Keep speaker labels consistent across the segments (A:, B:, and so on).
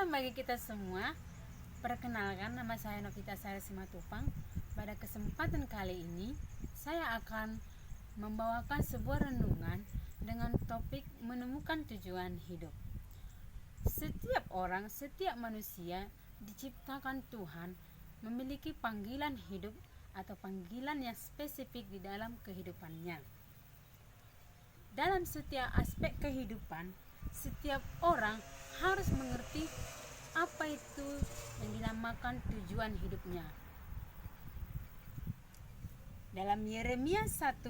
A: malam bagi kita semua. Perkenalkan, nama saya Novita Sari Simatupang. Pada kesempatan kali ini, saya akan membawakan sebuah renungan dengan topik menemukan tujuan hidup. Setiap orang, setiap manusia diciptakan Tuhan memiliki panggilan hidup atau panggilan yang spesifik di dalam kehidupannya. Dalam setiap aspek kehidupan, setiap orang harus mengerti apa itu yang dinamakan tujuan hidupnya. Dalam Yeremia 1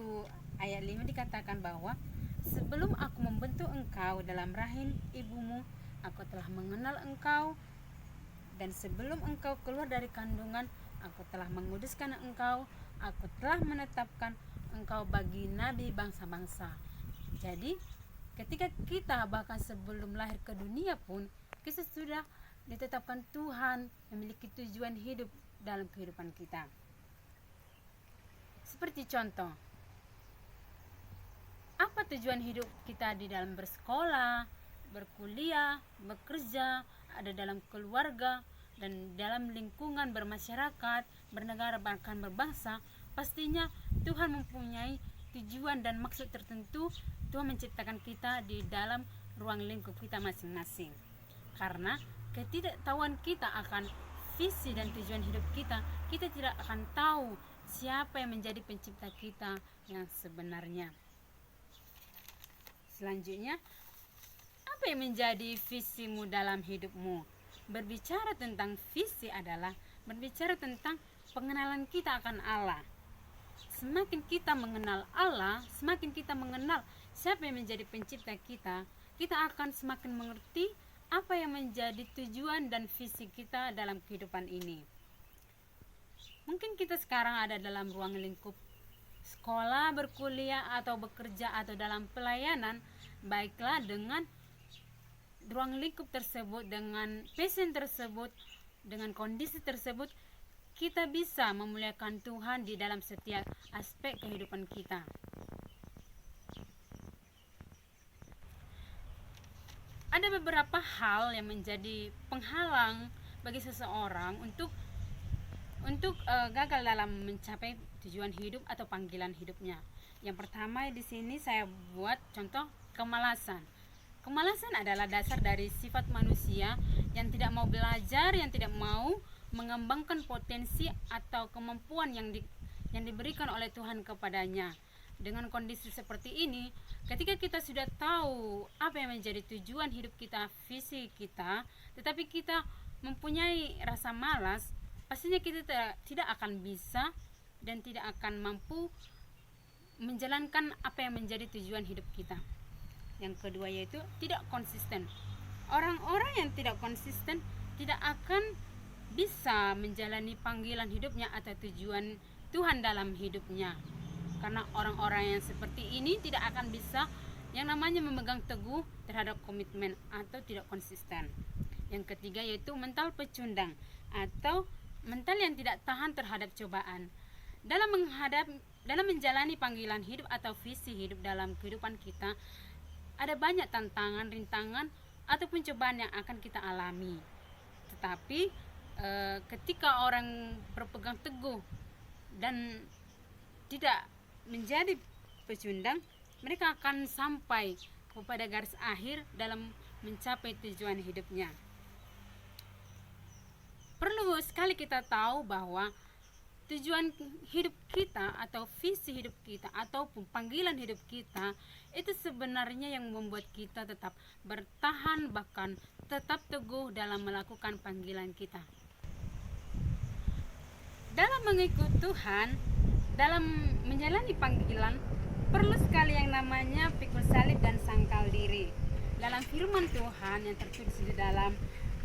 A: ayat 5 dikatakan bahwa sebelum aku membentuk engkau dalam rahim ibumu, aku telah mengenal engkau, dan sebelum engkau keluar dari kandungan, aku telah menguduskan engkau, aku telah menetapkan engkau bagi nabi bangsa-bangsa. Jadi ketika kita bahkan sebelum lahir ke dunia pun, kita sudah ditetapkan Tuhan memiliki tujuan hidup dalam kehidupan kita. Seperti contoh, apa tujuan hidup kita di dalam bersekolah, berkuliah, bekerja, ada dalam keluarga, dan dalam lingkungan bermasyarakat, bernegara, bahkan berbangsa. Pastinya Tuhan mempunyai tujuan dan maksud tertentu. Tuhan menciptakan kita di dalam ruang lingkup kita masing-masing. Karena ketidaktahuan kita akan visi dan tujuan hidup kita, kita tidak akan tahu siapa yang menjadi pencipta kita yang sebenarnya. Selanjutnya, apa yang menjadi visimu dalam hidupmu? Berbicara tentang visi adalah berbicara tentang pengenalan kita akan Allah. Semakin kita mengenal Allah, semakin kita mengenal siapa yang menjadi pencipta kita, kita akan semakin mengerti apa yang menjadi tujuan dan visi kita dalam kehidupan ini. Mungkin kita sekarang ada dalam ruang lingkup sekolah, berkuliah, atau bekerja, atau dalam pelayanan. Baiklah, dengan ruang lingkup tersebut, dengan passion tersebut, dengan kondisi tersebut, kita bisa memuliakan Tuhan di dalam setiap aspek kehidupan kita. Ada beberapa hal yang menjadi penghalang bagi seseorang untuk gagal dalam mencapai tujuan hidup atau panggilan hidupnya. Yang pertama di sini saya buat contoh kemalasan. Kemalasan adalah dasar dari sifat manusia yang tidak mau belajar, yang tidak mau mengembangkan potensi atau kemampuan yang diberikan oleh Tuhan kepadanya. Dengan kondisi seperti ini, ketika kita sudah tahu apa yang menjadi tujuan hidup kita, visi kita, tetapi kita mempunyai rasa malas, pastinya kita tidak akan bisa dan tidak akan mampu menjalankan apa yang menjadi tujuan hidup kita. Yang kedua yaitu tidak konsisten. Orang-orang yang tidak konsisten tidak akan bisa menjalani panggilan hidupnya atau tujuan Tuhan dalam hidupnya. Karena orang-orang yang seperti ini tidak akan bisa yang namanya memegang teguh terhadap komitmen atau tidak konsisten. Yang ketiga yaitu mental pecundang atau mental yang tidak tahan terhadap cobaan. Dalam menjalani panggilan hidup atau visi hidup dalam kehidupan kita, ada banyak tantangan, rintangan, ataupun cobaan yang akan kita alami. Tetapi ketika orang berpegang teguh dan tidak menjadi pecundang, mereka akan sampai kepada garis akhir dalam mencapai tujuan hidupnya. Perlu sekali kita tahu bahwa tujuan hidup kita atau visi hidup kita ataupun panggilan hidup kita itu sebenarnya yang membuat kita tetap bertahan, bahkan tetap teguh dalam melakukan panggilan kita. Dalam mengikut Tuhan, dalam menjalani panggilan, perlu sekali yang namanya pikul salib dan sangkal diri. Dalam firman Tuhan yang tertulis di dalam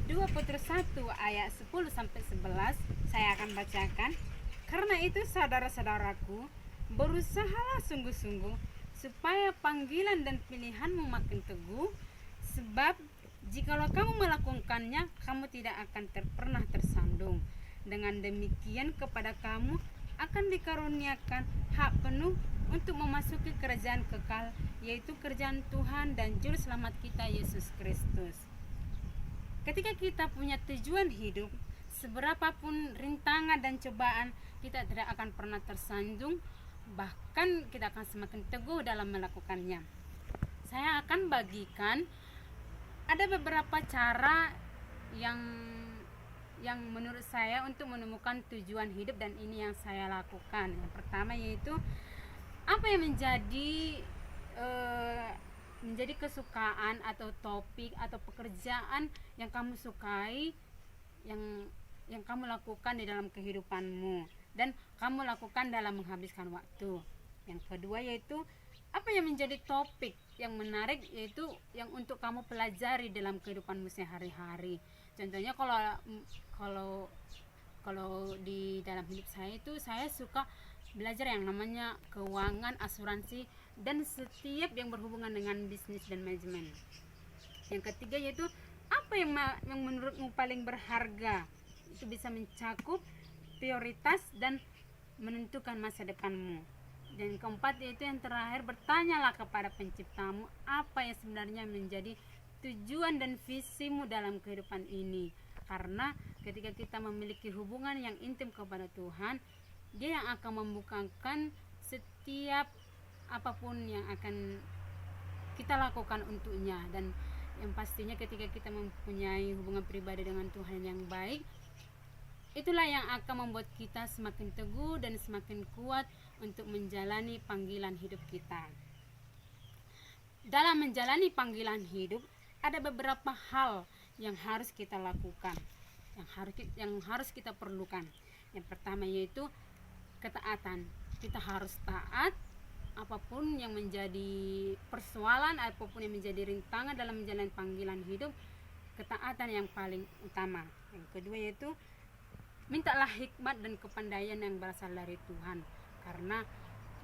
A: 2 Petrus 1 ayat 10-11, saya akan bacakan. Karena itu saudara-saudaraku, berusahalah sungguh-sungguh supaya panggilan dan pilihanmu makin teguh, sebab jikalau kamu melakukannya, kamu tidak akan pernah tersandung. Dengan demikian kepada kamu akan dikaruniakan hak penuh untuk memasuki kerajaan kekal, yaitu kerajaan Tuhan dan Juru Selamat kita Yesus Kristus. Ketika kita punya tujuan hidup, seberapapun rintangan dan cobaan, kita tidak akan pernah tersandung, bahkan kita akan semakin teguh dalam melakukannya. Saya akan bagikan ada beberapa cara yang menurut saya untuk menemukan tujuan hidup, dan ini yang saya lakukan. Yang pertama yaitu apa yang menjadi kesukaan atau topik atau pekerjaan yang kamu sukai, yang kamu lakukan di dalam kehidupanmu dan kamu lakukan dalam menghabiskan waktu. Yang kedua yaitu apa yang menjadi topik yang menarik, yaitu yang untuk kamu pelajari dalam kehidupanmu sehari-hari. Contohnya kalau di dalam hidup saya itu, saya suka belajar yang namanya keuangan, asuransi, dan setiap yang berhubungan dengan bisnis dan manajemen. Yang ketiga yaitu apa yang menurutmu paling berharga, itu bisa mencakup prioritas dan menentukan masa depanmu. Dan keempat yaitu yang terakhir, bertanyalah kepada penciptamu apa yang sebenarnya menjadi tujuan dan visimu dalam kehidupan ini. Karena ketika kita memiliki hubungan yang intim kepada Tuhan, Dia yang akan membukakan setiap apapun yang akan kita lakukan untuknya. Dan yang pastinya ketika kita mempunyai hubungan pribadi dengan Tuhan yang baik, itulah yang akan membuat kita semakin teguh dan semakin kuat untuk menjalani panggilan hidup kita. Dalam menjalani panggilan hidup, ada beberapa hal yang harus kita lakukan, yang harus kita perlukan. Yang pertama yaitu ketaatan. Kita harus taat apapun yang menjadi persoalan, apapun yang menjadi rintangan dalam menjalani panggilan hidup. Ketaatan yang paling utama. Yang kedua yaitu mintalah hikmat dan kepandaian yang berasal dari Tuhan, karena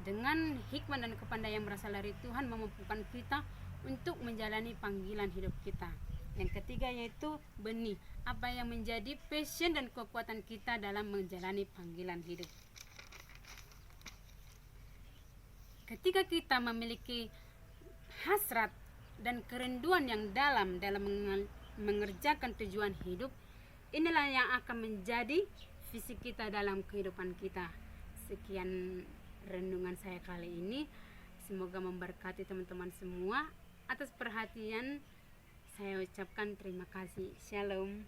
A: dengan hikmat dan kepandaian yang berasal dari Tuhan memampukan kita untuk menjalani panggilan hidup kita. Yang ketiga yaitu benih, apa yang menjadi passion dan kekuatan kita dalam menjalani panggilan hidup. Ketika kita memiliki hasrat dan kerinduan yang dalam mengerjakan tujuan hidup, inilah yang akan menjadi visi kita dalam kehidupan kita. Sekian renungan saya kali ini. Semoga memberkati teman-teman semua. Atas perhatian saya ucapkan terima kasih. Shalom.